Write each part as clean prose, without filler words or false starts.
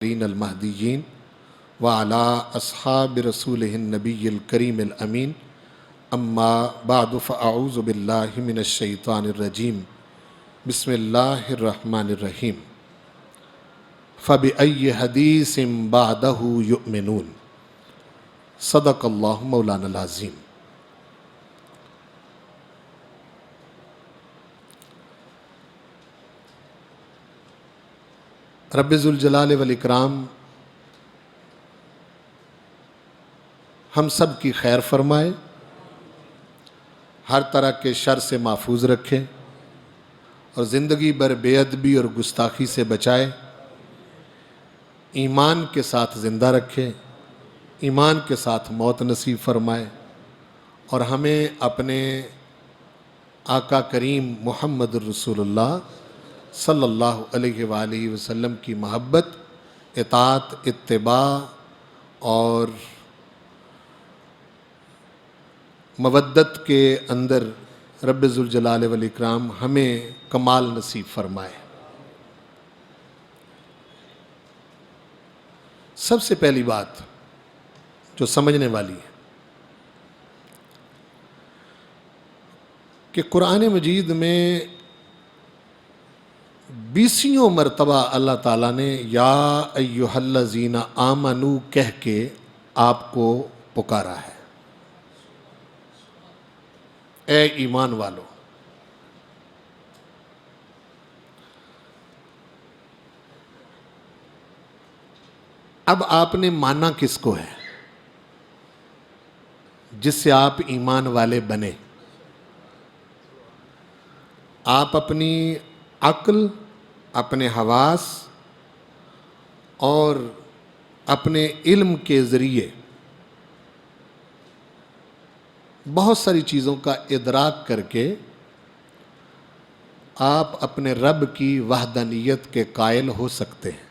المہدیین وعلی اصحاب رسولہ النبی الکریم الامین اما بعد فاعوذ باللہ من الشیطان الرجیم بسم اللہ الرحمن الرحیم فبأی حدیث بعدہ یؤمنون صدق اللہ مولانا العظیم۔ رب ذوالجلال والاکرام ہم سب کی خیر فرمائے، ہر طرح کے شر سے محفوظ رکھے اور زندگی بھر بے ادبی اور گستاخی سے بچائے، ایمان کے ساتھ زندہ رکھے، ایمان کے ساتھ موت نصیب فرمائے اور ہمیں اپنے آقا کریم محمد الرسول اللہ صلی اللہ علیہ وآلہ وسلم کی محبت، اطاعت، اتباع اور مودت کے اندر رب ذوالجلال والاکرام ہمیں کمال نصیب فرمائے۔ سب سے پہلی بات جو سمجھنے والی ہے کہ قرآن مجید میں 20 مرتبہ اللہ تعالیٰ نے یا ایہا الذین آمنو کہہ کے آپ کو پکارا ہے، اے ایمان والو۔ اب آپ نے مانا کس کو ہے جس سے آپ ایمان والے بنے؟ آپ اپنی عقل، اپنے حواس اور اپنے علم کے ذریعے بہت ساری چیزوں کا ادراک کر کے آپ اپنے رب کی وحدانیت کے قائل ہو سکتے ہیں۔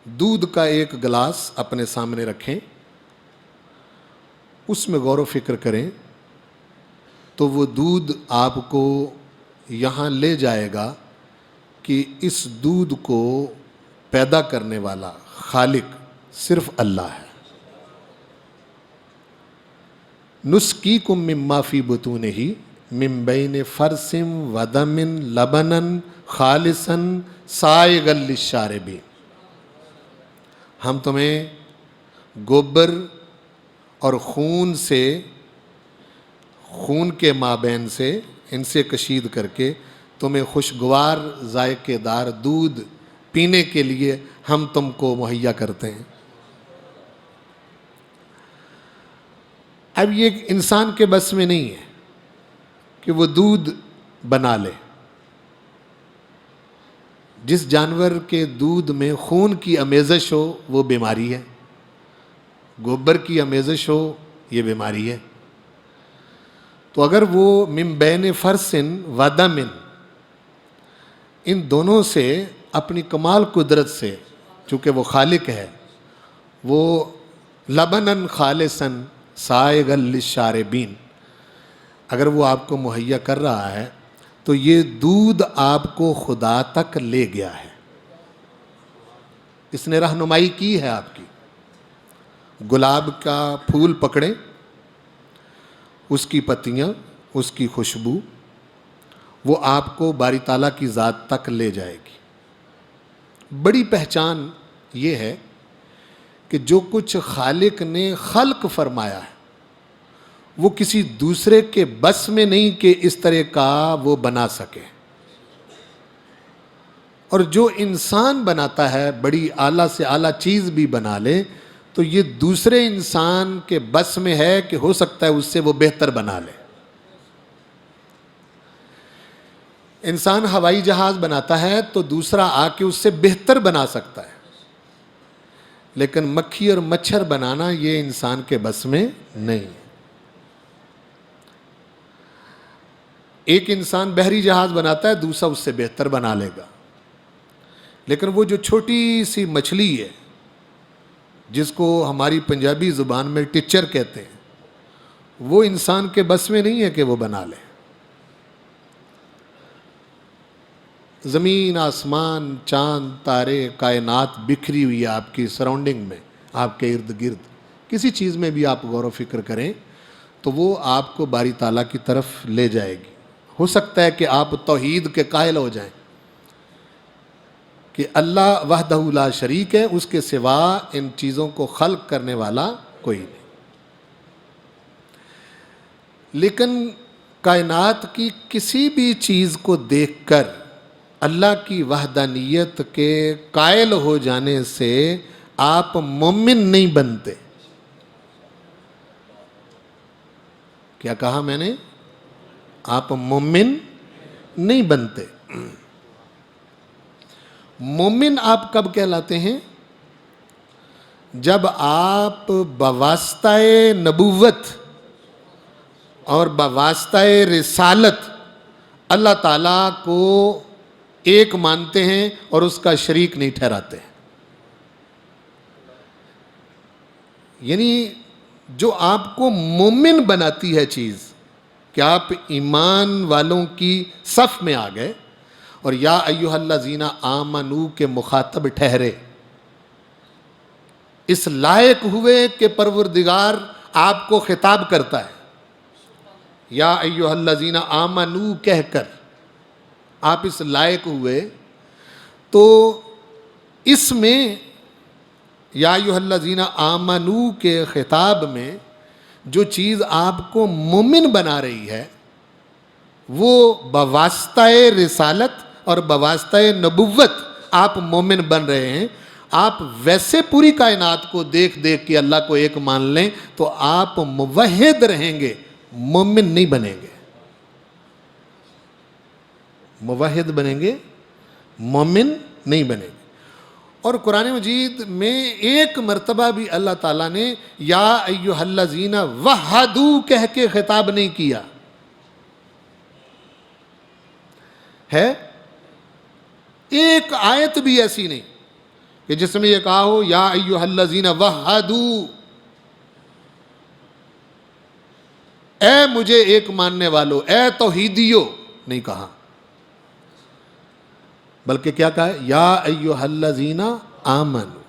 دودھ کا ایک گلاس اپنے سامنے رکھیں، اس میں غور و فکر کریں تو وہ دودھ آپ کو یہاں لے جائے گا کہ اس دودھ کو پیدا کرنے والا خالق صرف اللہ ہے۔ نسقیکم مما فی بطونہ من بین فرث ودم لبنا خالصا سائغا للشاربین۔ ہم تمہیں گوبر اور خون کے مابین سے ان سے کشید کر کے تمہیں خوشگوار ذائقے دار دودھ پینے کے لیے ہم تم کو مہیا کرتے ہیں۔ اب یہ انسان کے بس میں نہیں ہے کہ وہ دودھ بنا لے۔ جس جانور کے دودھ میں خون کی آمیزش ہو وہ بیماری ہے، گوبر کی آمیزش ہو یہ بیماری ہے۔ تو اگر وہ من بین فرث ودم ان دونوں سے اپنی کمال قدرت سے، چونکہ وہ خالق ہے، وہ لبنا خالصا سائغا للشاربین، اگر وہ آپ کو مہیا کر رہا ہے تو یہ دودھ آپ کو خدا تک لے گیا ہے، اس نے رہنمائی کی ہے آپ کی۔ گلاب کا پھول پکڑیں، اس کی پتیاں، اس کی خوشبو، وہ آپ کو باری تعالیٰ کی ذات تک لے جائے گی۔ بڑی پہچان یہ ہے کہ جو کچھ خالق نے خلق فرمایا ہے وہ کسی دوسرے کے بس میں نہیں کہ اس طرح کا وہ بنا سکے، اور جو انسان بناتا ہے بڑی اعلیٰ سے اعلیٰ چیز بھی بنا لے تو یہ دوسرے انسان کے بس میں ہے کہ ہو سکتا ہے اس سے وہ بہتر بنا لے۔ انسان ہوائی جہاز بناتا ہے تو دوسرا آ کے اس سے بہتر بنا سکتا ہے، لیکن مکھی اور مچھر بنانا یہ انسان کے بس میں نہیں۔ ایک انسان بحری جہاز بناتا ہے، دوسرا اس سے بہتر بنا لے گا، لیکن وہ جو چھوٹی سی مچھلی ہے جس کو ہماری پنجابی زبان میں ٹچر کہتے ہیں، وہ انسان کے بس میں نہیں ہے کہ وہ بنا لے۔ زمین، آسمان، چاند، تارے، کائنات بکھری ہوئی ہے آپ کی سراؤنڈنگ میں، آپ کے ارد گرد. کسی چیز میں بھی آپ غور و فکر کریں تو وہ آپ کو باری تعالیٰ کی طرف لے جائے گی. ہو سکتا ہے کہ آپ توحید کے قائل ہو جائیں کہ اللہ وحدہ لا شریک ہے، اس کے سوا ان چیزوں کو خلق کرنے والا کوئی نہیں. لیکن کائنات کی کسی بھی چیز کو دیکھ کر اللہ کی وحدانیت کے قائل ہو جانے سے آپ مومن نہیں بنتے. کیا کہا میں نے؟ آپ مومن نہیں بنتے. مومن آپ کب کہلاتے ہیں؟ جب آپ بواسطہ نبوت اور بواسطہ رسالت اللہ تعالیٰ کو ایک مانتے ہیں اور اس کا شریک نہیں ٹھہراتے. یعنی جو آپ کو مومن بناتی ہے چیز کہ آپ ایمان والوں کی صف میں آ گئے اور یا ایھا الذین آمنو کے مخاطب ٹھہرے، اس لائق ہوئے کہ پروردگار آپ کو خطاب کرتا ہے. یا ایھا الذین آمنو کہہ کر آپ اس لائق ہوئے تو اس میں یا ایھا الذین آمنو کے خطاب میں جو چیز آپ کو مومن بنا رہی ہے وہ بواسطہ رسالت اور بواسطہ نبوت آپ مومن بن رہے ہیں. آپ ویسے پوری کائنات کو دیکھ دیکھ کے اللہ کو ایک مان لیں تو آپ موحد رہیں گے، مومن نہیں بنیں گے. موحد بنیں گے، مومن نہیں بنیں گے. اور قرآن مجید میں ایک مرتبہ بھی اللہ تعالیٰ نے یا ایھا الذین وحدوا کہہ کے خطاب نہیں کیا ہے. ایک آیت بھی ایسی نہیں کہ جس میں یہ کہا ہو یا ایھا الذین وحدوا، اے مجھے ایک ماننے والو، اے توحیدیو، نہیں کہا. بلکہ کیا کہا ہے؟ یا ایھا الذین آمنو.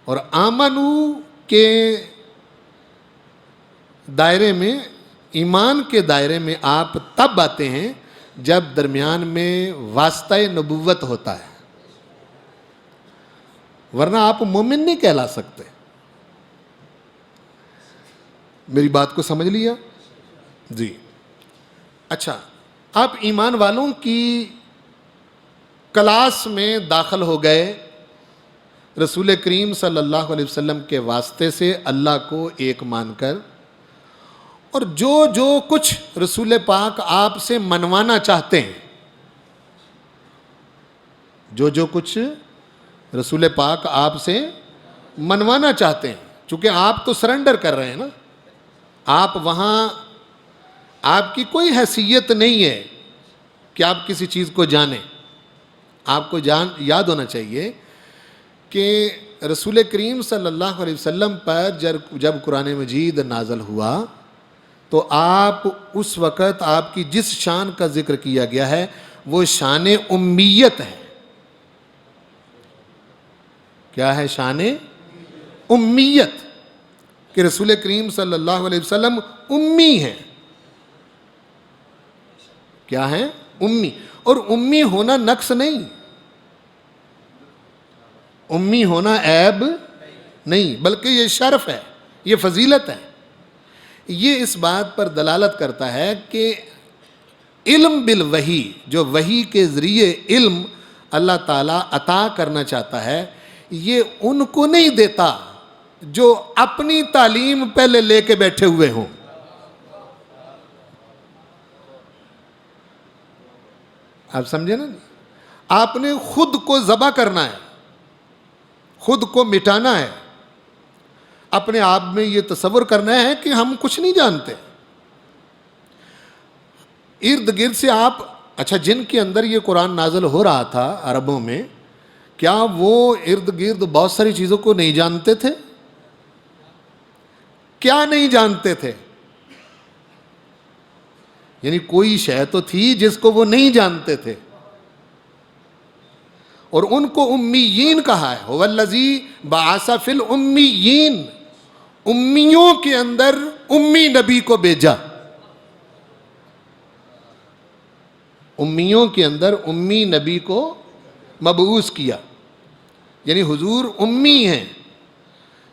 اور آمنو کے دائرے میں، ایمان کے دائرے میں آپ تب آتے ہیں جب درمیان میں واسطہ نبوت ہوتا ہے، ورنہ آپ مومن نہیں کہلا سکتے. میری بات کو سمجھ لیا؟ جی. اچھا، آپ ایمان والوں کی کلاس میں داخل ہو گئے رسول کریم صلی اللہ علیہ وسلم کے واسطے سے اللہ کو ایک مان کر، اور جو کچھ رسول پاک آپ سے منوانا چاہتے ہیں، جو کچھ رسول پاک آپ سے منوانا چاہتے ہیں، چونکہ آپ تو سرنڈر کر رہے ہیں نا، آپ وہاں آپ کی کوئی حیثیت نہیں ہے کہ آپ کسی چیز کو جانیں. آپ کو یاد ہونا چاہیے کہ رسول کریم صلی اللہ علیہ وسلم پر جب قرآن مجید نازل ہوا تو آپ اس وقت آپ کی جس شان کا ذکر کیا گیا ہے وہ شان امیت ہے. کیا ہے شان امیت؟ کہ رسول کریم صلی اللہ علیہ وسلم امی ہیں. کیا ہے؟ امی. اور امی ہونا نقص نہیں، امی ہونا عیب نہیں، بلکہ یہ شرف ہے، یہ فضیلت ہے. یہ اس بات پر دلالت کرتا ہے کہ علم بالوحی، جو وحی کے ذریعے علم اللہ تعالیٰ عطا کرنا چاہتا ہے، یہ ان کو نہیں دیتا جو اپنی تعلیم پہلے لے کے بیٹھے ہوئے ہوں. آپ سمجھے نا؟ آپ نے خود کو ذبح کرنا ہے، خود کو مٹانا ہے، اپنے آپ میں یہ تصور کرنا ہے کہ ہم کچھ نہیں جانتے. ارد گرد سے آپ، اچھا جن کے اندر یہ قرآن نازل ہو رہا تھا عربوں میں، کیا وہ ارد گرد بہت ساری چیزوں کو نہیں جانتے تھے؟ کیا نہیں جانتے تھے؟ یعنی کوئی شے تو تھی جس کو وہ نہیں جانتے تھے، اور ان کو امیین کہا ہے۔ هو الذی بعث فی الامیین، امیوں کے اندر امی نبی کو بھیجا، امیوں کے اندر امی نبی کو مبعوث کیا، یعنی حضور امی ہیں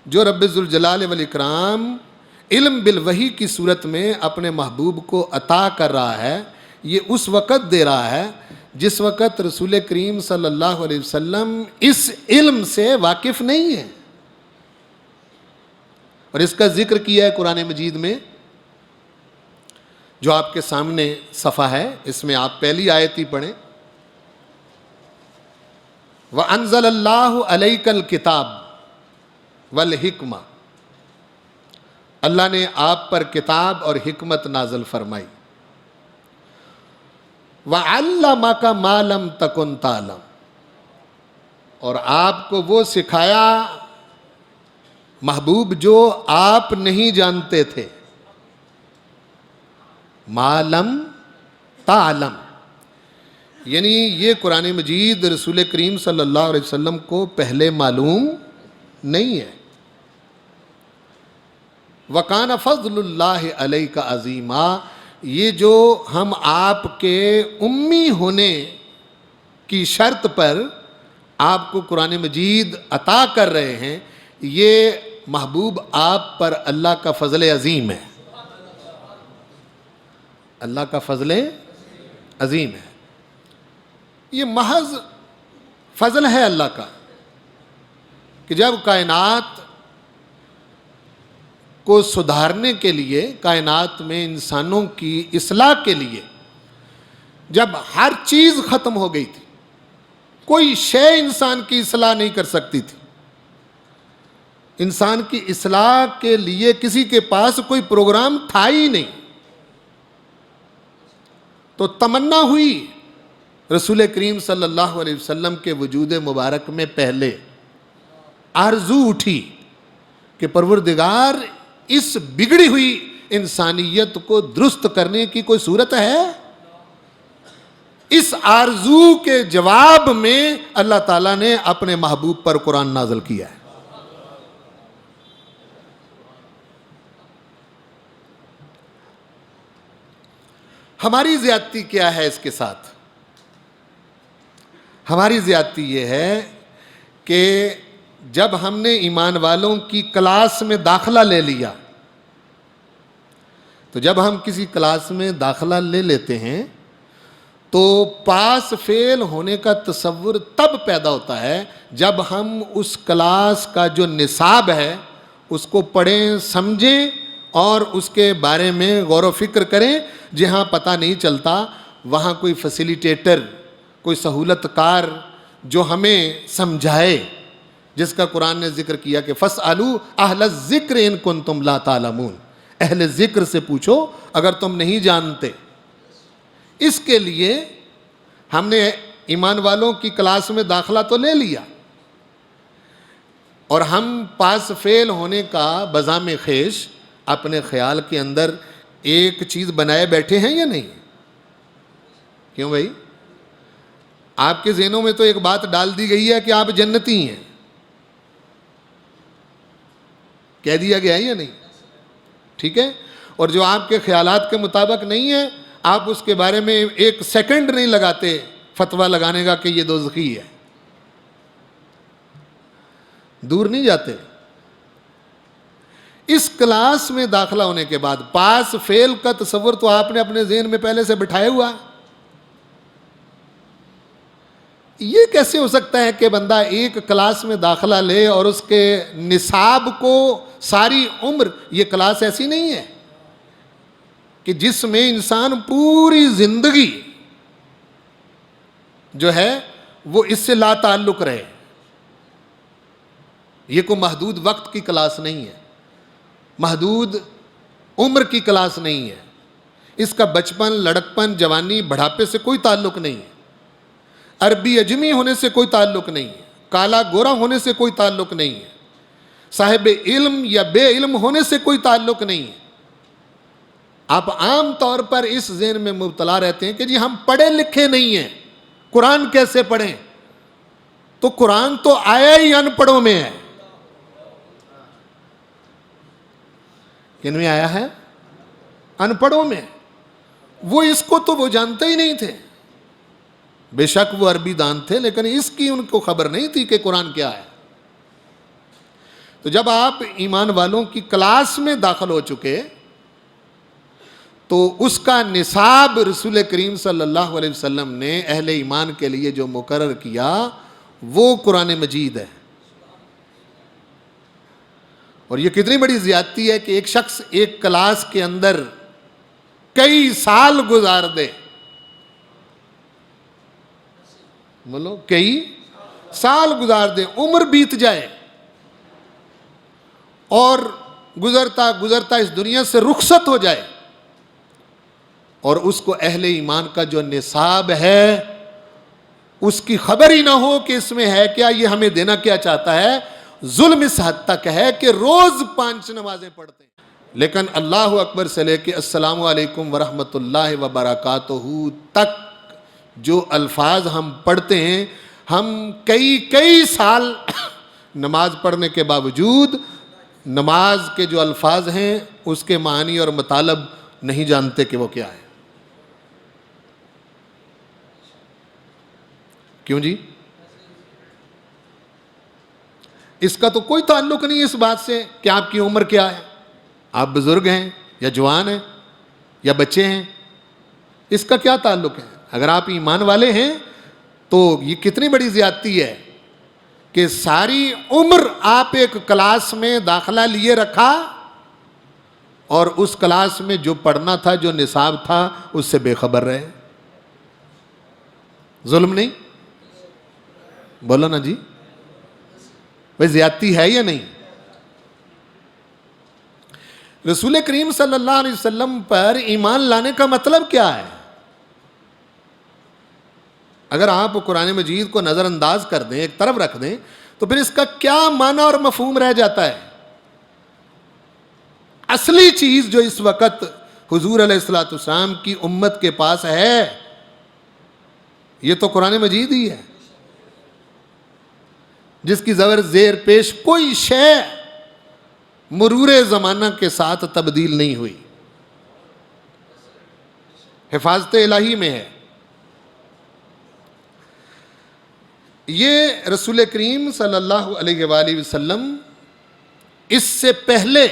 جو رب ذوالجلال والاکرام علم بالوحی کی صورت میں اپنے محبوب کو عطا کر رہا ہے۔ یہ اس وقت دے رہا ہے جس وقت رسول کریم صلی اللہ علیہ وسلم اس علم سے واقف نہیں ہے، اور اس کا ذکر کیا ہے قرآن مجید میں، جو آپ کے سامنے صفحہ ہے، اس میں آپ پہلی آیت ہی پڑھیں، وَأَنزَلَ اللَّهُ عَلَيْكَ الْكِتَابَ وَالْحِكْمَةَ، اللہ نے آپ پر کتاب اور حکمت نازل فرمائی، وَعَلَّمَكَ مَا لَمْ تَكُنْ تَعْلَمْ، اور آپ کو وہ سکھایا محبوب جو آپ نہیں جانتے تھے، مَا لَمْ تَعْلَمْ، یعنی یہ قرآن مجید رسول کریم صلی اللہ علیہ وسلم کو پہلے معلوم نہیں ہے۔ وَكَانَ فَضْلُ اللَّهِ عَلَيْكَ عَظِيمًا، یہ جو ہم آپ کے امی ہونے کی شرط پر آپ کو قرآن مجید عطا کر رہے ہیں، یہ محبوب آپ پر اللہ کا فضل عظیم ہے، اللہ کا فضل عظیم ہے، یہ محض فضل ہے اللہ کا کہ جب کائنات کو سدھارنے کے لیے، کائنات میں انسانوں کی اصلاح کے لیے، جب ہر چیز ختم ہو گئی تھی، کوئی شے انسان کی اصلاح نہیں کر سکتی تھی، انسان کی اصلاح کے لیے کسی کے پاس کوئی پروگرام تھا ہی نہیں، تو تمنا ہوئی رسول کریم صلی اللہ علیہ وسلم کے وجود مبارک میں، پہلے آرزو اٹھی کہ پروردگار اس بگڑی ہوئی انسانیت کو درست کرنے کی کوئی صورت ہے؟ اس آرزو کے جواب میں اللہ تعالیٰ نے اپنے محبوب پر قرآن نازل کیا ہے۔ ہماری زیادتی کیا ہے اس کے ساتھ؟ ہماری زیادتی یہ ہے کہ جب ہم نے ایمان والوں کی کلاس میں داخلہ لے لیا، تو جب ہم کسی کلاس میں داخلہ لے لیتے ہیں تو پاس فیل ہونے کا تصور تب پیدا ہوتا ہے جب ہم اس کلاس کا جو نصاب ہے اس کو پڑھیں، سمجھیں اور اس کے بارے میں غور و فکر کریں۔ جہاں پتہ نہیں چلتا وہاں کوئی فیسیلیٹیٹر، کوئی سہولت کار جو ہمیں سمجھائے، جس کا قرآن نے ذکر کیا کہ فَاسْأَلُوا أَهْلَ الذِّكْرِ إِن كُنتُمْ لَا تَعْلَمُونَ، اہل ذکر سے پوچھو اگر تم نہیں جانتے۔ اس کے لیے ہم نے ایمان والوں کی کلاس میں داخلہ تو لے لیا، اور ہم پاس فیل ہونے کا بزام خیش اپنے خیال کے اندر ایک چیز بنائے بیٹھے ہیں یا نہیں؟ کیوں بھائی؟ آپ کے ذہنوں میں تو ایک بات ڈال دی گئی ہے کہ آپ جنتی ہیں، کہہ دیا گیا ہے یا نہیں؟ ٹھیک ہے، اور جو آپ کے خیالات کے مطابق نہیں ہے، آپ اس کے بارے میں ایک سیکنڈ نہیں لگاتے فتویٰ لگانے کا کہ یہ دوزخی ہے، دور نہیں جاتے۔ اس کلاس میں داخلہ ہونے کے بعد پاس فیل کا تصور تو آپ نے اپنے ذہن میں پہلے سے بٹھایا ہوا، یہ کیسے ہو سکتا ہے کہ بندہ ایک کلاس میں داخلہ لے اور اس کے نصاب کو ساری عمر، یہ کلاس ایسی نہیں ہے کہ جس میں انسان پوری زندگی جو ہے وہ اس سے لا تعلق رہے، یہ کوئی محدود وقت کی کلاس نہیں ہے، محدود عمر کی کلاس نہیں ہے، اس کا بچپن، لڑکپن، جوانی، بڑھاپے سے کوئی تعلق نہیں ہے، عربی اجمی ہونے سے کوئی تعلق نہیں ہے، کالا گورا ہونے سے کوئی تعلق نہیں ہے، صاحب علم یا بے علم ہونے سے کوئی تعلق نہیں ہے، آپ عام طور پر اس ذہن میں مبتلا رہتے ہیں کہ جی ہم پڑھے لکھے نہیں ہیں، قرآن کیسے پڑھیں؟ تو قرآن تو آیا ہی ان پڑھوں میں ہے. کن میں آیا ہے؟ ان پڑھوں میں. وہ اس کو تو وہ جانتے ہی نہیں تھے. بے شک وہ عربی دان تھے، لیکن اس کی ان کو خبر نہیں تھی کہ قرآن کیا ہے. تو جب آپ ایمان والوں کی کلاس میں داخل ہو چکے تو اس کا نصاب رسول کریم صلی اللہ علیہ وسلم نے اہل ایمان کے لیے جو مقرر کیا وہ قرآن مجید ہے. اور یہ کتنی بڑی زیادتی ہے کہ ایک شخص ایک کلاس کے اندر کئی سال گزار دے. بولو، کئی سال گزار دے، عمر بیت جائے اور گزرتا گزرتا اس دنیا سے رخصت ہو جائے، اور اس کو اہل ایمان کا جو نصاب ہے اس کی خبر ہی نہ ہو کہ اس میں ہے کیا، یہ ہمیں دینا کیا چاہتا ہے. ظلم اس حد تک ہے کہ روز 5 نمازیں پڑھتے ہیں، لیکن اللہ اکبر سے لے کے السلام علیکم ورحمۃ اللہ وبرکاتہ تک جو الفاظ ہم پڑھتے ہیں، ہم کئی سال نماز پڑھنے کے باوجود نماز کے جو الفاظ ہیں اس کے معنی اور مطالب نہیں جانتے کہ وہ کیا ہے. کیوں جی؟ اس کا تو کوئی تعلق نہیں اس بات سے کہ آپ کی عمر کیا ہے، آپ بزرگ ہیں یا جوان ہیں یا بچے ہیں. اس کا کیا تعلق ہے؟ اگر آپ ایمان والے ہیں تو یہ کتنی بڑی زیادتی ہے کہ ساری عمر آپ ایک کلاس میں داخلہ لیے رکھا اور اس کلاس میں جو پڑھنا تھا، جو نصاب تھا، اس سے بے خبر رہے. ظلم نہیں؟ بولو نا جی، بھئی زیادتی ہے یا نہیں؟ رسول کریم صلی اللہ علیہ وسلم پر ایمان لانے کا مطلب کیا ہے؟ اگر آپ قرآن مجید کو نظر انداز کر دیں، ایک طرف رکھ دیں، تو پھر اس کا کیا معنی اور مفہوم رہ جاتا ہے؟ اصلی چیز جو اس وقت حضور علیہ السلام کی امت کے پاس ہے یہ تو قرآن مجید ہی ہے، جس کی زبر زیر پیش کوئی شے مرور زمانہ کے ساتھ تبدیل نہیں ہوئی، حفاظت الہی میں ہے. یہ رسول کریم صلی اللہ علیہ وآلہ وسلم اس سے پہلے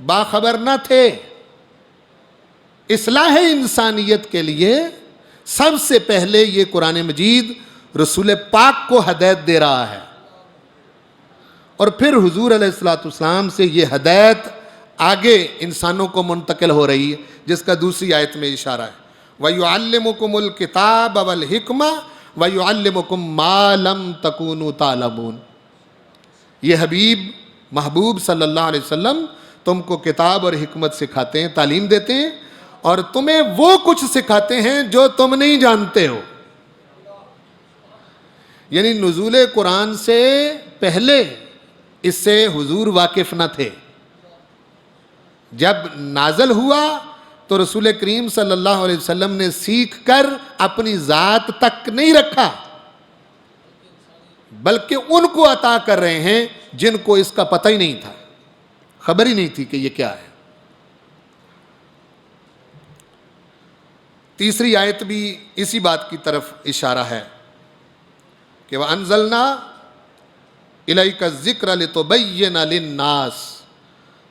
باخبر نہ تھے. اصلاح انسانیت کے لیے سب سے پہلے یہ قرآن مجید رسول پاک کو ہدایت دے رہا ہے، اور پھر حضور علیہ السلام سے یہ ہدایت آگے انسانوں کو منتقل ہو رہی ہے، جس کا دوسری آیت میں اشارہ ہے. وَيُعَلِّمُكُمُ الْكِتَابَ وَالْحِكْمَةَ وَيُعَلِّمُكُم مَّا لَمْ تَكُونُوا تَعْلَمُونَ. یہ حبیب محبوب صلی اللہ علیہ وسلم تم کو کتاب اور حکمت سکھاتے ہیں، تعلیم دیتے ہیں، اور تمہیں وہ کچھ سکھاتے ہیں جو تم نہیں جانتے ہو. یعنی نزول قرآن سے پہلے اس سے حضور واقف نہ تھے. جب نازل ہوا تو رسول کریم صلی اللہ علیہ وسلم نے سیکھ کر اپنی ذات تک نہیں رکھا، بلکہ ان کو عطا کر رہے ہیں جن کو اس کا پتہ ہی نہیں تھا، خبر ہی نہیں تھی کہ یہ کیا ہے. تیسری آیت بھی اسی بات کی طرف اشارہ ہے کہ وَأَنزَلْنَا إِلَيْكَ الذِّكْرَ لِتُبَيِّنَ لِلنَّاسِ.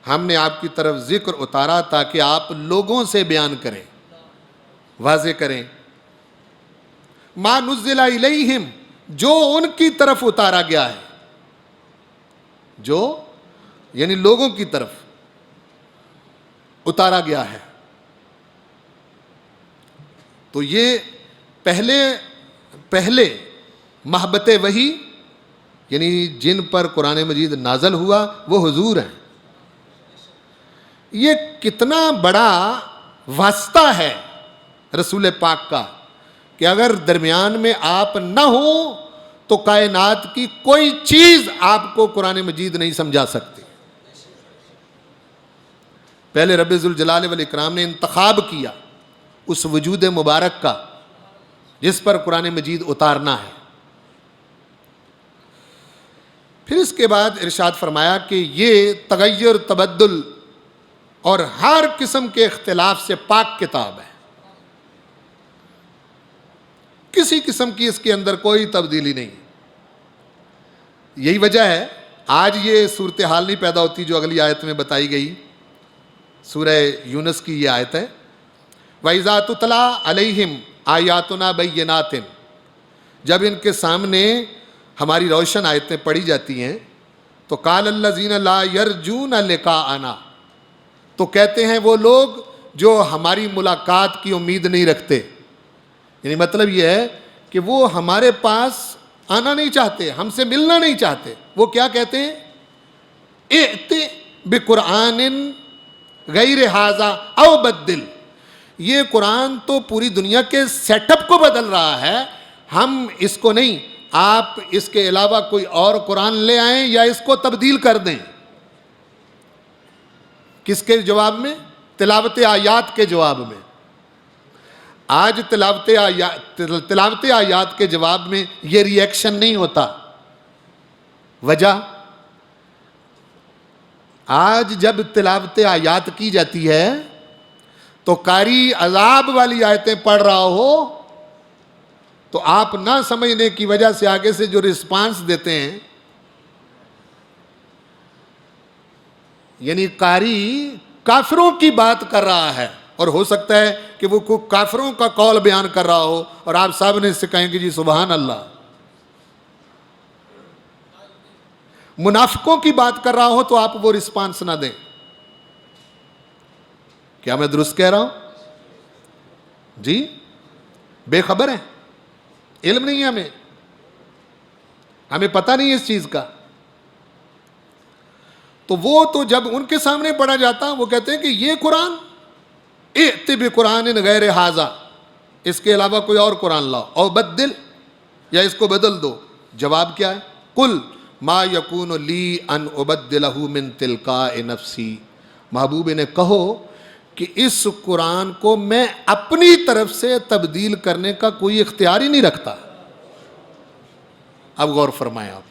ہم نے آپ کی طرف ذکر اتارا تاکہ آپ لوگوں سے بیان کریں، واضح کریں. مَا نُزِّلَ إِلَيْهِمْ، جو ان کی طرف اتارا گیا ہے، جو یعنی لوگوں کی طرف اتارا گیا ہے. تو یہ پہلے محبت وحی یعنی جن پر قرآن مجید نازل ہوا وہ حضور ہیں. یہ کتنا بڑا واسطہ ہے رسول پاک کا کہ اگر درمیان میں آپ نہ ہوں تو کائنات کی کوئی چیز آپ کو قرآن مجید نہیں سمجھا سکتی. پہلے رب ذوالجلال والاکرام نے انتخاب کیا اس وجود مبارک کا جس پر قرآن مجید اتارنا ہے. پھر اس کے بعد ارشاد فرمایا کہ یہ تغیر تبدل اور ہر قسم کے اختلاف سے پاک کتاب ہے. کسی قسم کی اس کے اندر کوئی تبدیلی نہیں. یہی وجہ ہے آج یہ صورتحال نہیں پیدا ہوتی جو اگلی آیت میں بتائی گئی. سورہ یونس کی یہ آیت ہے وَإِذَا تُتْلَىٰ عَلَيْهِمْ آیاتنا بینات. جب ان کے سامنے ہماری روشن آیتیں پڑھی جاتی ہیں تو قال الذین لا یرجون لقاءنا، تو کہتے ہیں وہ لوگ جو ہماری ملاقات کی امید نہیں رکھتے. یعنی مطلب یہ ہے کہ وہ ہمارے پاس آنا نہیں چاہتے، ہم سے ملنا نہیں چاہتے. وہ کیا کہتے ہیں؟ ائت بقرآن غیر ھذا او بدل. یہ قرآن تو پوری دنیا کے سیٹ اپ کو بدل رہا ہے، ہم اس کو نہیں، آپ اس کے علاوہ کوئی اور قرآن لے آئیں یا اس کو تبدیل کر دیں. کس کے جواب میں؟ تلاوت آیات کے جواب میں. آج تلاوت آیات کے جواب میں یہ ری ایکشن نہیں ہوتا. وجہ آج جب تلاوت آیات کی جاتی ہے تو قاری عذاب والی آیتیں پڑھ رہا ہو تو آپ نہ سمجھنے کی وجہ سے آگے سے جو رسپانس دیتے ہیں، یعنی قاری کافروں کی بات کر رہا ہے اور ہو سکتا ہے کہ وہ کافروں کا قول بیان کر رہا ہو اور آپ صاحب نے اس سے کہیں کہ جی سبحان اللہ. منافقوں کی بات کر رہا ہو تو آپ وہ رسپانس نہ دیں. کیا میں درست کہہ رہا ہوں؟ جی بے خبر ہیں، علم نہیں ہے ہمیں پتہ نہیں اس چیز کا. تو وہ تو جب ان کے سامنے پڑھا جاتا وہ کہتے ہیں کہ یہ قرآن ائت بقرآن غیر ھذا، اس کے علاوہ کوئی اور قرآن لاؤ، او بدل، یا اس کو بدل دو. جواب کیا ہے؟ قل ما یکون لی ان ابدلہ من تلقاء نفسی. محبوب نے کہو کہ اس قرآن کو میں اپنی طرف سے تبدیل کرنے کا کوئی اختیار ہی نہیں رکھتا. اب غور فرمائیں آپ،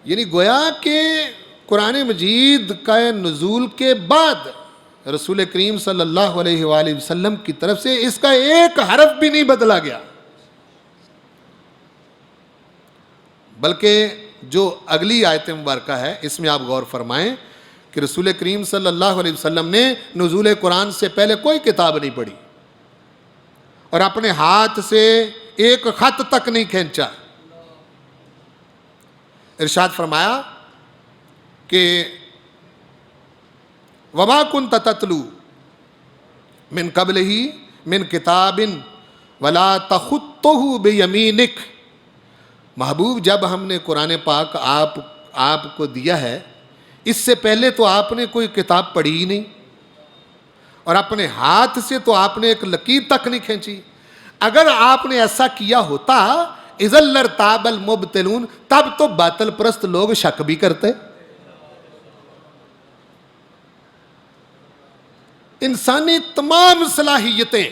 یعنی گویا کہ قرآن مجید کا نزول کے بعد رسول کریم صلی اللہ علیہ وآلہ وسلم کی طرف سے اس کا ایک حرف بھی نہیں بدلا گیا، بلکہ جو اگلی آیت مبارکہ ہے اس میں آپ غور فرمائیں کہ رسول کریم صلی اللہ علیہ وسلم نے نزول قرآن سے پہلے کوئی کتاب نہیں پڑھی اور اپنے ہاتھ سے ایک خط تک نہیں کھینچا. ارشاد فرمایا کہ وما كنت تتلو من قبلہ من کتاب ولا تخطہ بیمینک. محبوب جب ہم نے قرآن پاک آپ کو دیا ہے اس سے پہلے تو آپ نے کوئی کتاب پڑھی ہی نہیں اور اپنے ہاتھ سے تو آپ نے ایک لکیر تک نہیں کھینچی. اگر آپ نے ایسا کیا ہوتا اذا لارتاب المبطلون، تب تو باطل پرست لوگ شک بھی کرتے. انسانی تمام صلاحیتیں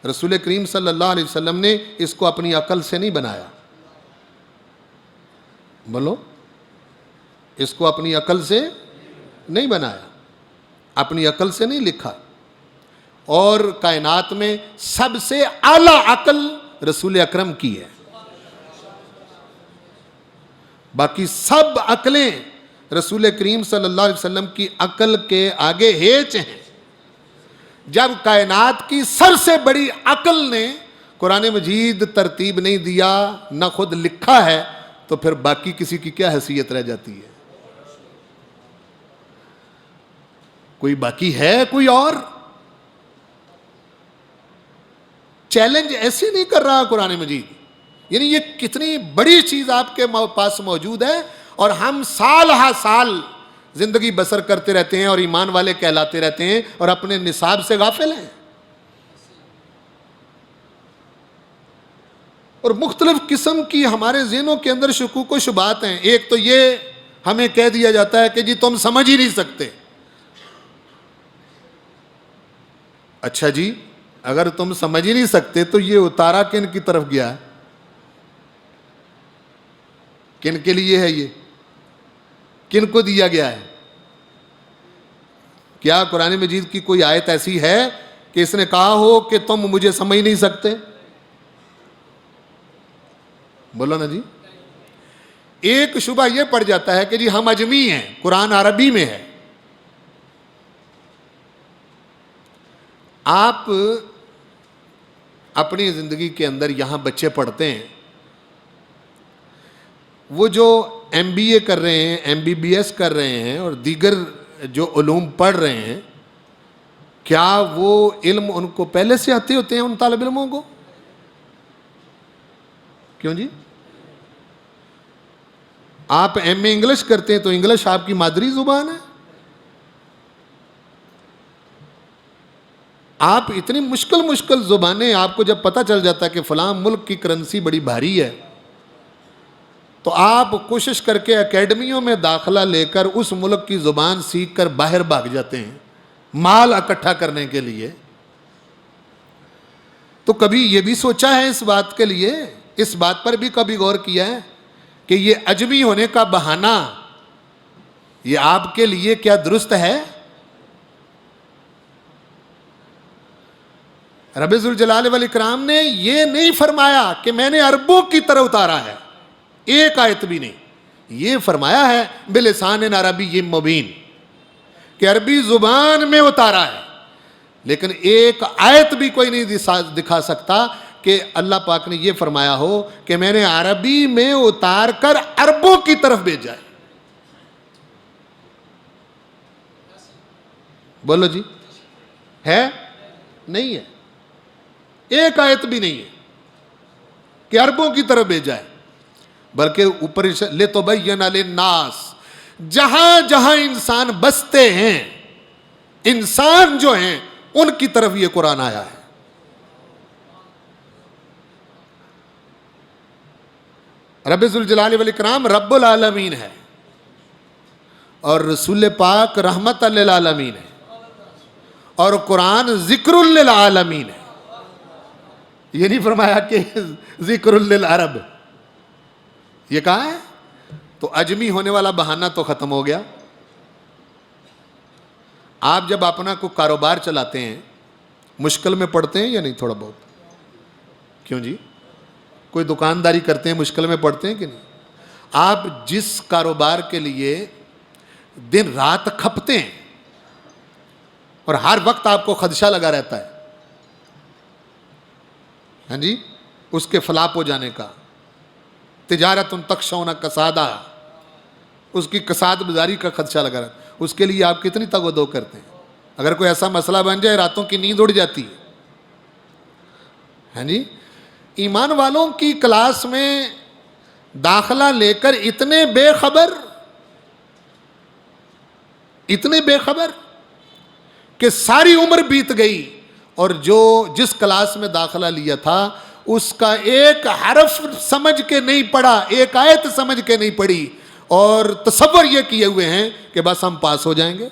رسول کریم صلی اللہ علیہ وسلم نے اس کو اپنی عقل سے نہیں بنایا. بولو، اس کو اپنی عقل سے نہیں بنایا، اپنی عقل سے نہیں لکھا. اور کائنات میں سب سے اعلیٰ عقل رسول اکرم کی ہے، باقی سب عقلیں رسول کریم صلی اللہ علیہ وسلم کی عقل کے آگے ہیچ ہیں. جب کائنات کی سب سے بڑی عقل نے قرآن مجید ترتیب نہیں دیا، نہ خود لکھا ہے، تو پھر باقی کسی کی کیا حیثیت رہ جاتی ہے؟ کوئی باقی ہے کوئی اور؟ چیلنج ایسے نہیں کر رہا قرآن مجید. یعنی یہ کتنی بڑی چیز آپ کے پاس موجود ہے اور ہم سال ہا سال زندگی بسر کرتے رہتے ہیں اور ایمان والے کہلاتے رہتے ہیں اور اپنے نصاب سے غافل ہیں. اور مختلف قسم کی ہمارے ذہنوں کے اندر شکوک و شبہات ہیں. ایک تو یہ ہمیں کہہ دیا جاتا ہے کہ جی تم سمجھ ہی نہیں سکتے. اچھا جی اگر تم سمجھ ہی نہیں سکتے تو یہ اتارا کن کی طرف گیا ہے؟ کن کے لیے ہے یہ؟ کن کو دیا گیا ہے؟ کیا قرآن مجید کی کوئی آیت ایسی ہے کہ اس نے کہا ہو کہ تم مجھے سمجھ نہیں سکتے؟ بولو نا جی. ایک شبہ یہ پڑ جاتا ہے کہ جی ہم اجمی ہیں، قرآن عربی میں ہے. آپ اپنی زندگی کے اندر یہاں بچے پڑھتے ہیں، وہ جو ایم بی اے کر رہے ہیں، ایم بی بی ایس کر رہے ہیں اور دیگر جو علوم پڑھ رہے ہیں، کیا وہ علم ان کو پہلے سے آتے ہوتے ہیں ان طالب علموں کو؟ کیوں جی؟ آپ ایم اے انگلش کرتے ہیں تو انگلش آپ کی مادری زبان ہے. آپ اتنی مشکل زبانیں، آپ کو جب پتہ چل جاتا ہے کہ فلاں ملک کی کرنسی بڑی بھاری ہے تو آپ کوشش کر کے اکیڈمیوں میں داخلہ لے کر اس ملک کی زبان سیکھ کر باہر بھاگ جاتے ہیں مال اکٹھا کرنے کے لیے. تو کبھی یہ بھی سوچا ہے اس بات کے لیے، اس بات پر بھی کبھی غور کیا ہے کہ یہ اجمی ہونے کا بہانہ یہ آپ کے لیے کیا درست ہے؟ رب ذوالجلال والاکرام نے یہ نہیں فرمایا کہ میں نے عربوں کی طرح اتارا ہے، ایک آیت بھی نہیں. یہ فرمایا ہے بلسان عربی مبین کہ عربی زبان میں اتارا ہے، لیکن ایک آیت بھی کوئی نہیں دکھا سکتا کہ اللہ پاک نے یہ فرمایا ہو کہ میں نے عربی میں اتار کر عربوں کی طرف بھیجا ہے. بولو جی، ہے؟ نہیں ہے. ایک آیت بھی نہیں ہے کہ عربوں کی طرف بھیجا ہے، بلکہ اوپر لِتُبَيِّنَ لِلنَّاسِ، جہاں جہاں انسان بستے ہیں، انسان جو ہیں ان کی طرف یہ قرآن آیا ہے. رب ذوالجلال والاکرام رب العالمین ہے اور رسول پاک رحمت للعالمین ہے اور قرآن ذکر للعالمین ہے. یہ نہیں فرمایا کہ ذکر للعرب، یہ کہا ہے. تو اجمی ہونے والا بہانہ تو ختم ہو گیا. آپ جب اپنا کوئی کاروبار چلاتے ہیں مشکل میں پڑتے ہیں یا نہیں تھوڑا بہت؟ کیوں جی؟ کوئی دکانداری کرتے ہیں مشکل میں پڑتے ہیں کہ نہیں؟ آپ جس کاروبار کے لیے دن رات کھپتے ہیں اور ہر وقت آپ کو خدشہ لگا رہتا ہے، ہاں جی، اس کے فلاپ ہو جانے کا، تجارت تخشون کسادہ، اس کی کساد بازاری کا خدشہ لگا رہتا ہے، اس کے لیے آپ کتنی تگ و دو کرتے ہیں. اگر کوئی ایسا مسئلہ بن جائے راتوں کی نیند اڑ جاتی ہے. ہاں جی، ایمان والوں کی کلاس میں داخلہ لے کر اتنے بے خبر کہ ساری عمر بیت گئی اور جس کلاس میں داخلہ لیا تھا اس کا ایک حرف سمجھ کے نہیں پڑھا، ایک آیت سمجھ کے نہیں پڑھی اور تصور یہ کیے ہوئے ہیں کہ بس ہم پاس ہو جائیں گے.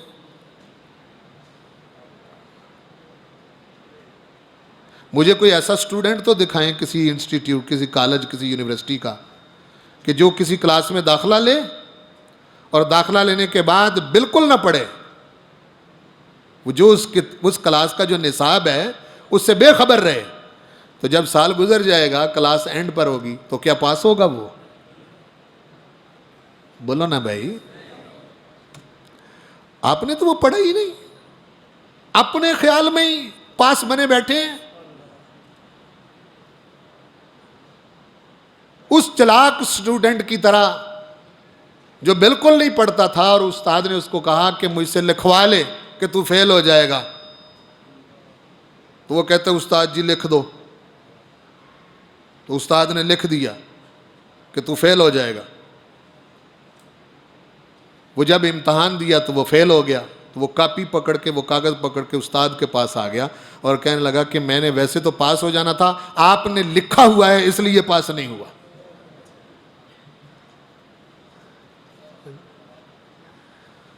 مجھے کوئی ایسا سٹوڈنٹ تو دکھائیں کسی انسٹیٹیوٹ، کسی کالج، کسی یونیورسٹی کا کہ جو کسی کلاس میں داخلہ لے اور داخلہ لینے کے بعد بالکل نہ پڑھے، وہ جو اس کلاس کا جو نصاب ہے اس سے بے خبر رہے. تو جب سال گزر جائے گا، کلاس اینڈ پر ہوگی تو کیا پاس ہوگا وہ؟ بولو نا بھائی. آپ نے تو وہ پڑھا ہی نہیں، اپنے خیال میں ہی پاس بنے بیٹھے ہیں. اس چلاک سٹوڈنٹ کی طرح جو بالکل نہیں پڑھتا تھا اور استاد نے اس کو کہا کہ مجھ سے لکھوا لے کہ تو فیل ہو جائے گا، تو وہ کہتے استاد جی لکھ دو. تو استاد نے لکھ دیا کہ تو فیل ہو جائے گا. وہ جب امتحان دیا تو وہ فیل ہو گیا. تو وہ کاپی پکڑ کے، وہ کاغذ پکڑ کے استاد کے پاس آ گیا اور کہنے لگا کہ میں نے ویسے تو پاس ہو جانا تھا، آپ نے لکھا ہوا ہے اس لیے پاس نہیں ہوا.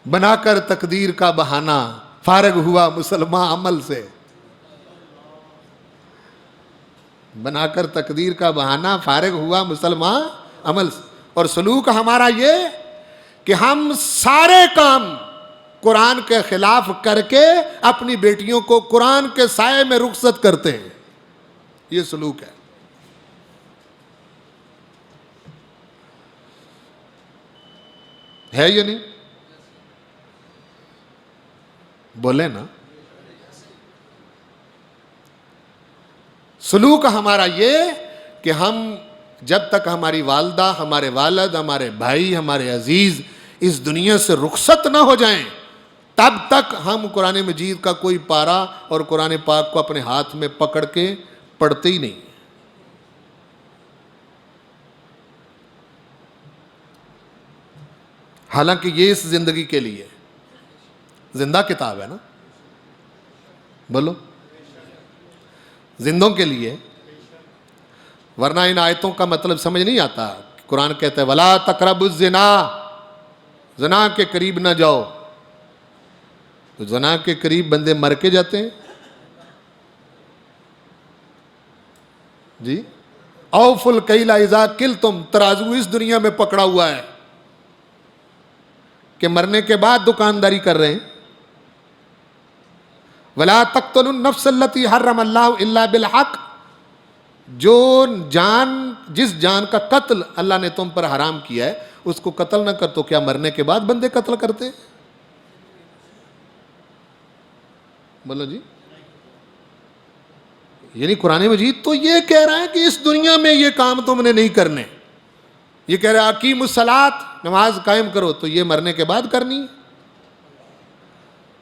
بنا کر تقدیر کا بہانہ فارغ ہوا مسلمان عمل سے. بنا کر تقدیر کا بہانہ فارغ ہوا مسلمان عمل سے. اور سلوک ہمارا یہ کہ ہم سارے کام قرآن کے خلاف کر کے اپنی بیٹیوں کو قرآن کے سائے میں رخصت کرتے ہیں. یہ سلوک ہے. ہے یا نہیں؟ بولے نا. سلوک ہمارا یہ کہ ہم جب تک ہماری والدہ، ہمارے والد، ہمارے بھائی، ہمارے عزیز اس دنیا سے رخصت نہ ہو جائیں تب تک ہم قرآن مجید کا کوئی پارہ اور قرآن پاک کو اپنے ہاتھ میں پکڑ کے پڑھتے ہی نہیں. حالانکہ یہ اس زندگی کے لیے زندہ کتاب ہے نا. بولو. زندوں کے لیے. ورنہ ان آیتوں کا مطلب سمجھ نہیں آتا. قرآن کہتا ہے وَلَا تَقْرَبُوا الزِّنَا، زنا کے قریب نہ جاؤ. تو زنا کے قریب بندے مر کے جاتے ہیں. جی اوفوا الکیل اذا کلتم، ترازو اس دنیا میں پکڑا ہوا ہے کہ مرنے کے بعد دکانداری کر رہے ہیں. وَلَا تَقْتُلُوا النَّفْسَ الَّتِي حَرَّمَ اللَّهُ إِلَّا بِالْحَقِّ، جس جان کا قتل اللہ نے تم پر حرام کیا ہے اس کو قتل نہ کر. تو کیا مرنے کے بعد بندے قتل کرتے ہیں؟ بولو جی. یعنی قرآن مجید تو یہ کہہ رہا ہے کہ اس دنیا میں یہ کام تم نے نہیں کرنے. یہ کہہ رہا ہے اقیموا الصلاۃ، نماز قائم کرو، تو یہ مرنے کے بعد کرنی.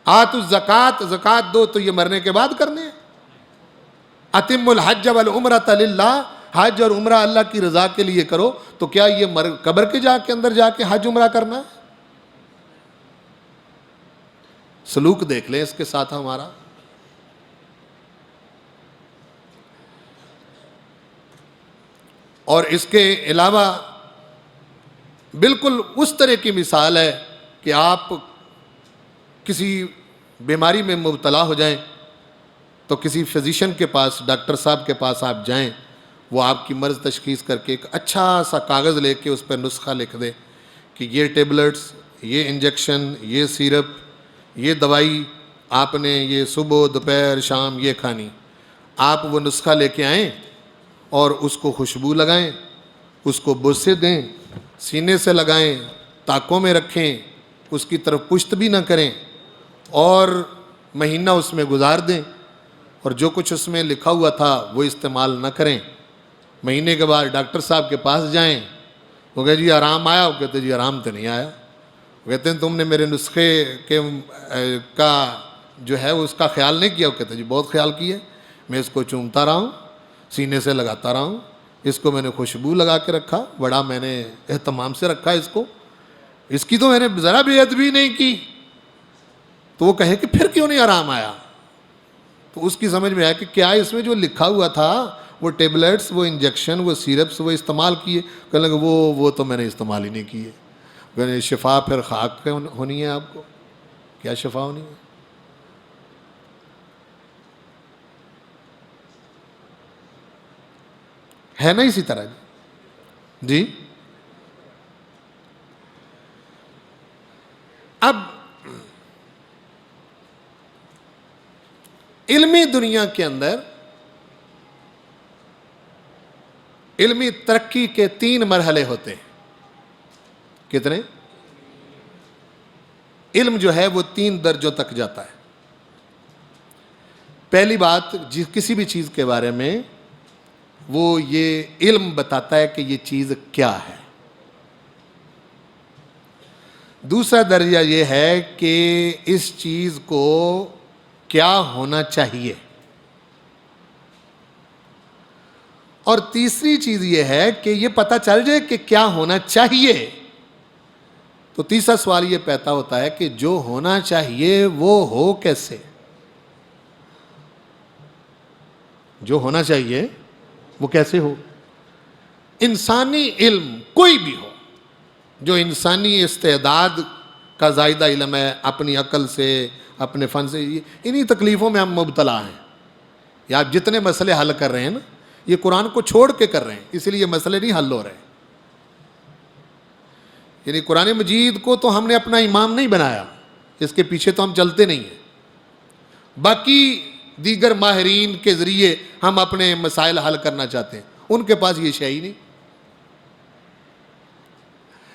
آتوا الزکوٰۃ، زکوٰۃ دو، تو یہ مرنے کے بعد کرنے. اتموا الحج والعمرۃ للہ، حج اور عمرہ اللہ کی رضا کے لیے کرو. تو کیا یہ قبر کے اندر جا کے حج عمرہ کرنا ہے؟ سلوک دیکھ لیں اس کے ساتھ ہمارا. اور اس کے علاوہ بالکل اس طرح کی مثال ہے کہ آپ کسی بیماری میں مبتلا ہو جائیں تو کسی فزیشین کے پاس، ڈاکٹر صاحب کے پاس آپ جائیں، وہ آپ کی مرض تشخیص کر کے ایک اچھا سا کاغذ لے کے اس پہ نسخہ لکھ دے کہ یہ ٹیبلٹس، یہ انجیکشن، یہ سیرپ، یہ دوائی آپ نے یہ صبح دوپہر شام یہ کھانی. آپ وہ نسخہ لے کے آئیں اور اس کو خوشبو لگائیں، اس کو بوسے دیں، سینے سے لگائیں، تاکوں میں رکھیں، اس کی طرف پشت بھی نہ کریں اور مہینہ اس میں گزار دیں. اور جو کچھ اس میں لکھا ہوا تھا وہ استعمال نہ کریں. مہینے کے بعد ڈاکٹر صاحب کے پاس جائیں، وہ کہے جی آرام آیا؟ وہ کہتے جی آرام تو نہیں آیا. وہ کہتے ہیں تم نے میرے نسخے کا جو ہے اس کا خیال نہیں کیا؟ وہ کہتے جی بہت خیال کیا. میں اس کو چومتا رہا ہوں، سینے سے لگاتا رہا ہوں، اس کو میں نے خوشبو لگا کے رکھا، بڑا میں نے اہتمام سے رکھا اس کو، اس کی تو میں نے ذرا بھی ادبی نہیں کی. تو وہ کہے کہ پھر کیوں نہیں آرام آیا؟ تو اس کی سمجھ میں آیا کہ کیا اس میں جو لکھا ہوا تھا وہ ٹیبلٹس، وہ انجیکشن، وہ سیرپس وہ استعمال کیے؟ کہنے لگے وہ تو میں نے استعمال ہی نہیں کیے. کہنے شفا پھر خاک ہونی ہے آپ کو. کیا شفا ہونی ہے؟ ہے نا اسی طرح جی. اب علمی دنیا کے اندر علمی ترقی کے 3 مرحلے ہوتے ہیں. کتنے؟ علم جو ہے وہ 3 درجوں تک جاتا ہے. پہلی بات کسی بھی چیز کے بارے میں وہ یہ علم بتاتا ہے کہ یہ چیز کیا ہے. دوسرا درجہ یہ ہے کہ اس چیز کو کیا ہونا چاہیے. اور تیسری چیز یہ ہے کہ یہ پتہ چل جائے کہ کیا ہونا چاہیے تو تیسرا سوال یہ پیدا ہوتا ہے کہ جو ہونا چاہیے وہ ہو کیسے. جو ہونا چاہیے وہ کیسے ہو. انسانی علم کوئی بھی ہو جو انسانی استعداد کا زائدہ علم ہے، اپنی عقل سے، اپنے فن سے، انہی تکلیفوں میں ہم مبتلا ہیں. یا آپ جتنے مسئلے حل کر رہے ہیں نا، یہ قرآن کو چھوڑ کے کر رہے ہیں، اس لیے یہ مسئلے نہیں حل ہو رہے. یعنی قرآن مجید کو تو ہم نے اپنا امام نہیں بنایا، اس کے پیچھے تو ہم چلتے نہیں ہیں. باقی دیگر ماہرین کے ذریعے ہم اپنے مسائل حل کرنا چاہتے ہیں، ان کے پاس یہ شے ہی نہیں.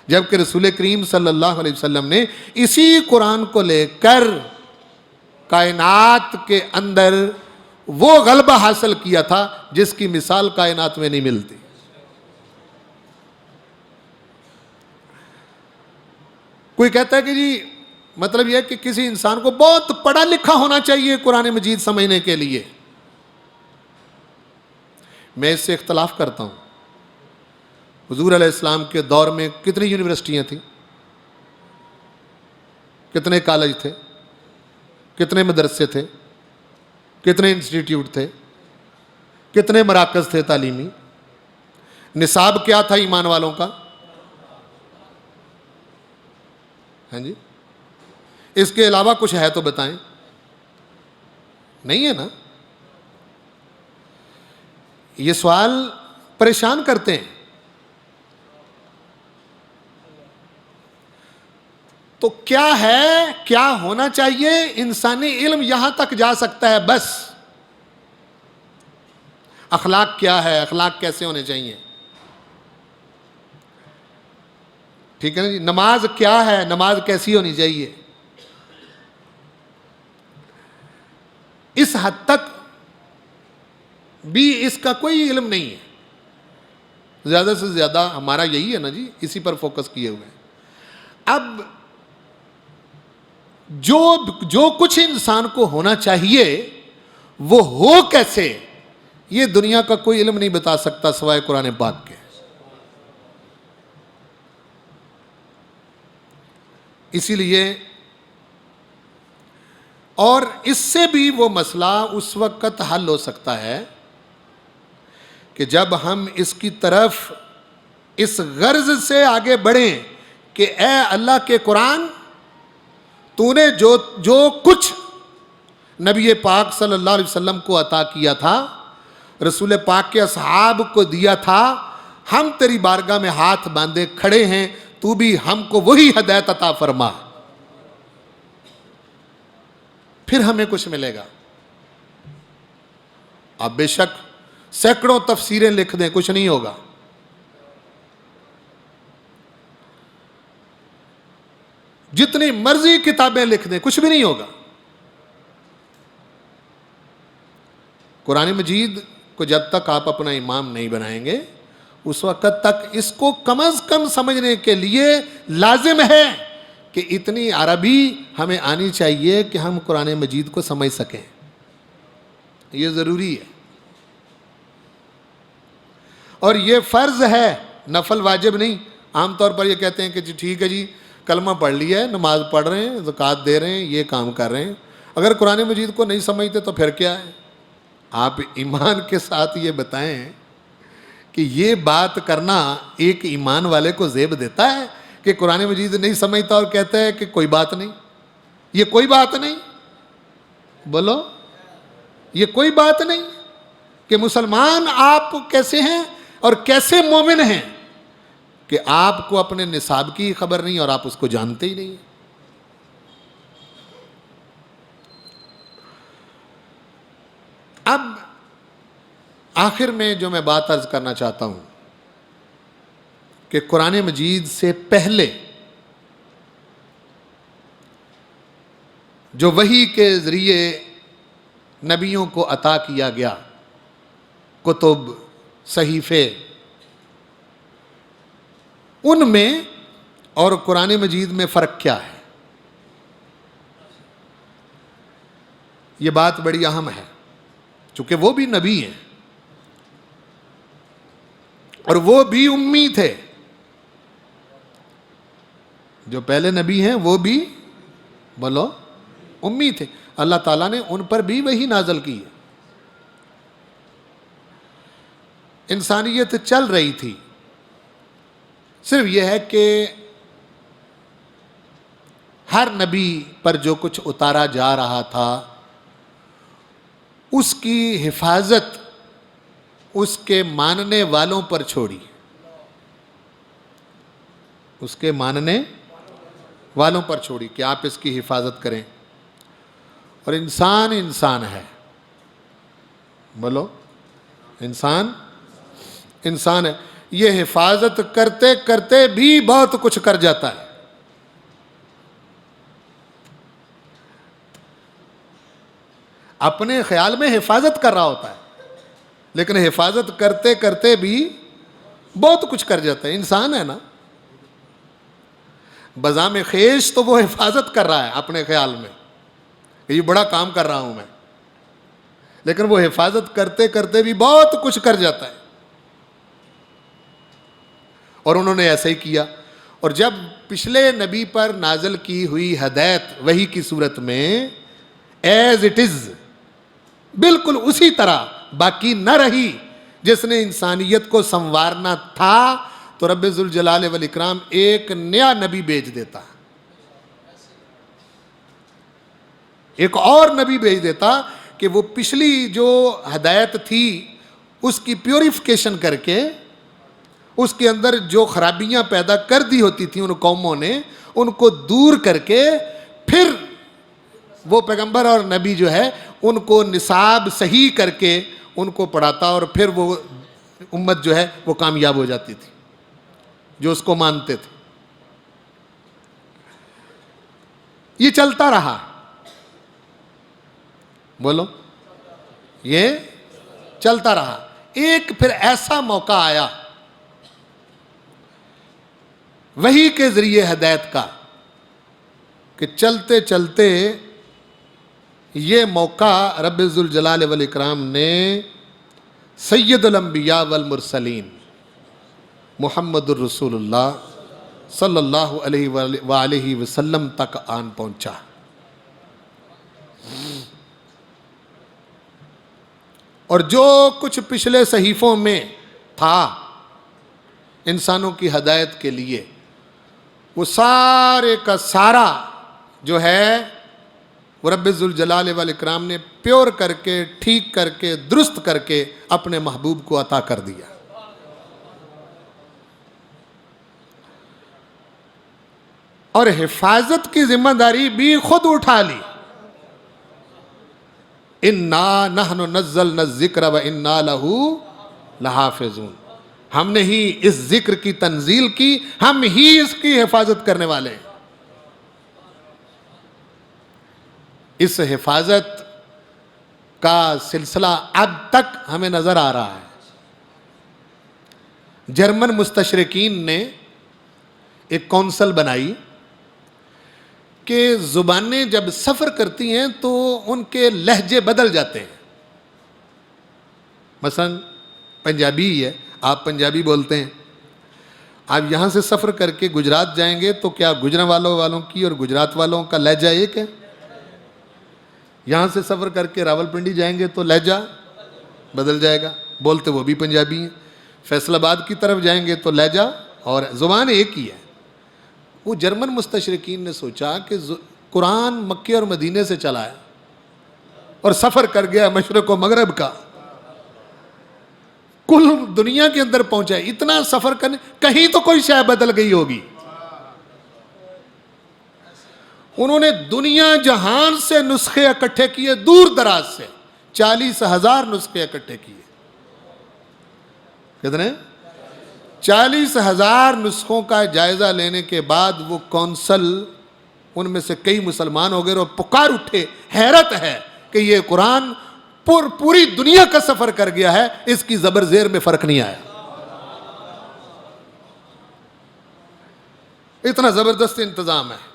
جبکہ رسول کریم صلی اللہ علیہ وسلم نے اسی قرآن کو لے کر کائنات کے اندر وہ غلبہ حاصل کیا تھا جس کی مثال کائنات میں نہیں ملتی. کوئی کہتا ہے کہ جی مطلب یہ ہے کہ کسی انسان کو بہت پڑھا لکھا ہونا چاہیے قرآن مجید سمجھنے کے لیے. میں اس سے اختلاف کرتا ہوں. حضور علیہ السلام کے دور میں کتنی یونیورسٹیاں تھیں، کتنے کالج تھے، کتنے مدرسے تھے، کتنے انسٹیٹیوٹ تھے، کتنے مراکز تھے تعلیمی. نصاب کیا تھا ایمان والوں کا؟ ہاں جی، اس کے علاوہ کچھ ہے تو بتائیں. نہیں ہے نا. یہ سوال پریشان کرتے ہیں. تو کیا ہے، کیا ہونا چاہیے؟ انسانی علم یہاں تک جا سکتا ہے بس. اخلاق کیا ہے، اخلاق کیسے ہونے چاہیے، ٹھیک ہے نا جی. نماز کیا ہے، نماز کیسی ہونی چاہیے، اس حد تک بھی اس کا کوئی علم نہیں ہے. زیادہ سے زیادہ ہمارا یہی ہے نا جی، اسی پر فوکس کیے ہوئے ہیں. اب جو کچھ انسان کو ہونا چاہیے وہ ہو کیسے، یہ دنیا کا کوئی علم نہیں بتا سکتا سوائے قرآن پاک کے. اسی لیے اور اس سے بھی وہ مسئلہ اس وقت حل ہو سکتا ہے کہ جب ہم اس کی طرف اس غرض سے آگے بڑھیں کہ اے اللہ کے قرآن، تو نے جو کچھ نبی پاک صلی اللہ علیہ وسلم کو عطا کیا تھا، رسول پاک کے اصحاب کو دیا تھا، ہم تیری بارگاہ میں ہاتھ باندھے کھڑے ہیں، تو بھی ہم کو وہی ہدایت عطا فرما، پھر ہمیں کچھ ملے گا. اب بے شک سینکڑوں تفسیریں لکھ دیں، کچھ نہیں ہوگا. جتنی مرضی کتابیں لکھ دیں، کچھ بھی نہیں ہوگا. قرآن مجید کو جب تک آپ اپنا امام نہیں بنائیں گے، اس وقت تک اس کو کم از کم سمجھنے کے لیے لازم ہے کہ اتنی عربی ہمیں آنی چاہیے کہ ہم قرآن مجید کو سمجھ سکیں. یہ ضروری ہے اور یہ فرض ہے، نفل واجب نہیں. عام طور پر یہ کہتے ہیں کہ جی ٹھیک ہے جی کلمہ پڑھ لیا ہے، نماز پڑھ رہے ہیں، زکوٰۃ دے رہے ہیں، یہ کام کر رہے ہیں، اگر قرآن مجید کو نہیں سمجھتے تو پھر کیا ہے؟ آپ ایمان کے ساتھ یہ بتائیں کہ یہ بات کرنا ایک ایمان والے کو زیب دیتا ہے کہ قرآن مجید نہیں سمجھتا اور کہتا ہے کہ کوئی بات نہیں. یہ کوئی بات نہیں، بولو، یہ کوئی بات نہیں کہ مسلمان آپ کیسے ہیں اور کیسے مومن ہیں کہ آپ کو اپنے نصاب کی خبر نہیں اور آپ اس کو جانتے ہی نہیں. اب آخر میں جو میں بات عرض کرنا چاہتا ہوں کہ قرآن مجید سے پہلے جو وحی کے ذریعے نبیوں کو عطا کیا گیا، کتب، صحیفے، ان میں اور قرآن مجید میں فرق کیا ہے؟ یہ بات بڑی اہم ہے، چونکہ وہ بھی نبی ہیں اور وہ بھی امی تھے. جو پہلے نبی ہیں وہ بھی، بولو، امی تھے. اللہ تعالیٰ نے ان پر بھی وحی نازل کی ہے. انسانیت چل رہی تھی، صرف یہ ہے کہ ہر نبی پر جو کچھ اتارا جا رہا تھا اس کی حفاظت اس کے ماننے والوں پر چھوڑی، اس کے ماننے والوں پر چھوڑی کہ آپ اس کی حفاظت کریں۔ اور انسان انسان ہے، بولو انسان انسان ہے، یہ حفاظت کرتے کرتے بھی بہت کچھ کر جاتا ہے۔ اپنے خیال میں حفاظت کر رہا ہوتا ہے لیکن حفاظت کرتے کرتے بھی بہت کچھ کر جاتا ہے، انسان ہے نا۔ بزام خیش تو وہ حفاظت کر رہا ہے اپنے خیال میں کہ یہ بڑا کام کر رہا ہوں میں، لیکن وہ حفاظت کرتے کرتے بھی بہت کچھ کر جاتا ہے۔ اور انہوں نے ایسا ہی کیا۔ اور جب پچھلے نبی پر نازل کی ہوئی ہدایت وحی کی صورت میں ایز اٹ از بالکل اسی طرح باقی نہ رہی جس نے انسانیت کو سنوارنا تھا، تو رب ذوالجلال والاکرام ایک نیا نبی بھیج دیتا، ایک اور نبی بھیج دیتا کہ وہ پچھلی جو ہدایت تھی اس کی پیوریفیکیشن کر کے، اس کے اندر جو خرابیاں پیدا کر دی ہوتی تھیں ان قوموں نے، ان کو دور کر کے پھر وہ پیغمبر اور نبی جو ہے ان کو نصاب صحیح کر کے ان کو پڑھاتا، اور پھر وہ امت جو ہے وہ کامیاب ہو جاتی تھی جو اس کو مانتے تھے۔ یہ چلتا رہا، بولو یہ چلتا رہا۔ ایک پھر ایسا موقع آیا وحی کے ذریعے ہدایت کا کہ چلتے چلتے یہ موقع رب ذوالجلال والاکرام نے سید الانبیاء والمرسلین محمد الرسول اللہ صلی اللہ علیہ وآلہ وسلم تک آن پہنچا۔ اور جو کچھ پچھلے صحیفوں میں تھا انسانوں کی ہدایت کے لیے، وہ سارے کا سارا جو ہے وہ رب ذوالجلال والاکرام نے پیور کر کے، ٹھیک کر کے، درست کر کے اپنے محبوب کو عطا کر دیا۔ اور حفاظت کی ذمہ داری بھی خود اٹھا لی۔ اِنَّا نَحْنُ نَزَّلْنَا الذِّكْرَ وَإِنَّا لَهُ لَحَافِظُونَ، ہم نے ہی اس ذکر کی تنزیل کی، ہم ہی اس کی حفاظت کرنے والے ہیں۔ اس حفاظت کا سلسلہ اب تک ہمیں نظر آ رہا ہے۔ جرمن مستشرقین نے ایک کونسل بنائی کہ زبانیں جب سفر کرتی ہیں تو ان کے لہجے بدل جاتے ہیں۔ مثلا پنجابی ہے، آپ پنجابی بولتے ہیں، آپ یہاں سے سفر کر کے گجرات جائیں گے تو کیا گجرانوالوں والوں کی اور گجرات والوں کا لہجہ ایک ہے؟ یہاں سے سفر کر کے راولپنڈی جائیں گے تو لہجہ بدل جائے گا، بولتے وہ بھی پنجابی ہیں۔ فیصل آباد کی طرف جائیں گے تو لہجہ اور زبان ایک ہی ہے۔ وہ جرمن مستشرقین نے سوچا کہ قرآن مکے اور مدینے سے چلا ہے اور سفر کر گیا مشرق و مغرب کا، کل دنیا کے اندر پہنچا ہے، اتنا سفر کرنے کہیں تو کوئی شے بدل گئی ہوگی۔ انہوں نے دنیا جہان سے نسخے اکٹھے کیے، دور دراز سے 40,000 نسخے اکٹھے کیے۔ کتنے؟ 40,000 نسخوں کا جائزہ لینے کے بعد وہ کونسل، ان میں سے کئی مسلمان ہو گئے اور پکار اٹھے، حیرت ہے کہ یہ قرآن پوری دنیا کا سفر کر گیا ہے، اس کی زبر زیر میں فرق نہیں آیا۔ اتنا زبردست انتظام ہے۔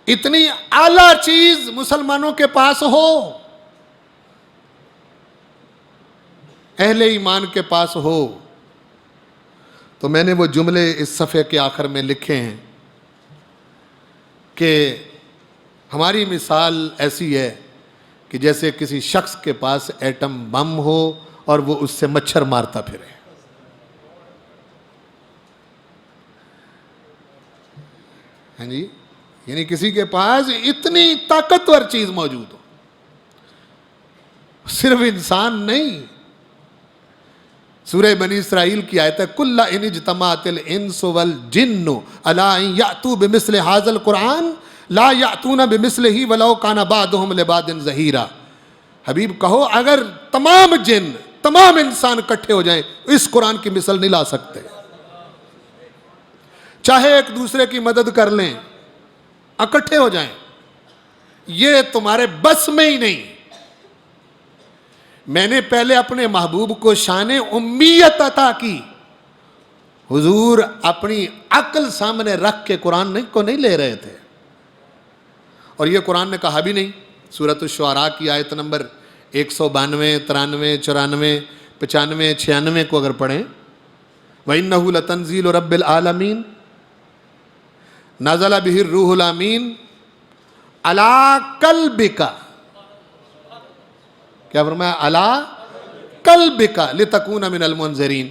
اتنی اعلیٰ چیز مسلمانوں کے پاس ہو، اہل ایمان کے پاس ہو، تو میں نے وہ جملے اس صفحے کے آخر میں لکھے ہیں کہ ہماری مثال ایسی ہے کہ جیسے کسی شخص کے پاس ایٹم بم ہو اور وہ اس سے مچھر مارتا پھرے۔ ہاں جی، یعنی کسی کے پاس اتنی طاقتور چیز موجود ہو، صرف انسان نہیں. سورہ بنی اسرائیل کی آیت ہے کل ان اجتمعت الانس والجن الا ان یاتوا بمثل هذا القرآن لا یاتون بمثلہ ولو کان بعضهم لبعض ظہیرا. حبیب کہو اگر تمام جن تمام انسان اکٹھے ہو جائیں اس قرآن کی مثل نہیں لا سکتے، چاہے ایک دوسرے کی مدد کر لیں، اکٹھے ہو جائیں، یہ تمہارے بس میں ہی نہیں. میں نے پہلے اپنے محبوب کو شان امیت عطا کی. حضور اپنی عقل سامنے رکھ کے قرآن کو نہیں لے رہے تھے، اور یہ قرآن نے کہا بھی نہیں. سورۃ الشعراء کی آیت نمبر 192، 93، 94، 95، 96 کو اگر پڑھیں، وَإِنَّهُ لَتَنزِيلُ رَبِّ الْعَالَمِينَ نَزَلَ بِهِ الرُّوحُ الْأَمِينُ عَلَىٰ قَلْبِكَ، کیا فرمایا؟ عَلَىٰ قَلْبِكَ لِتَكُونَ مِنَ الْمُنذِرِينَ.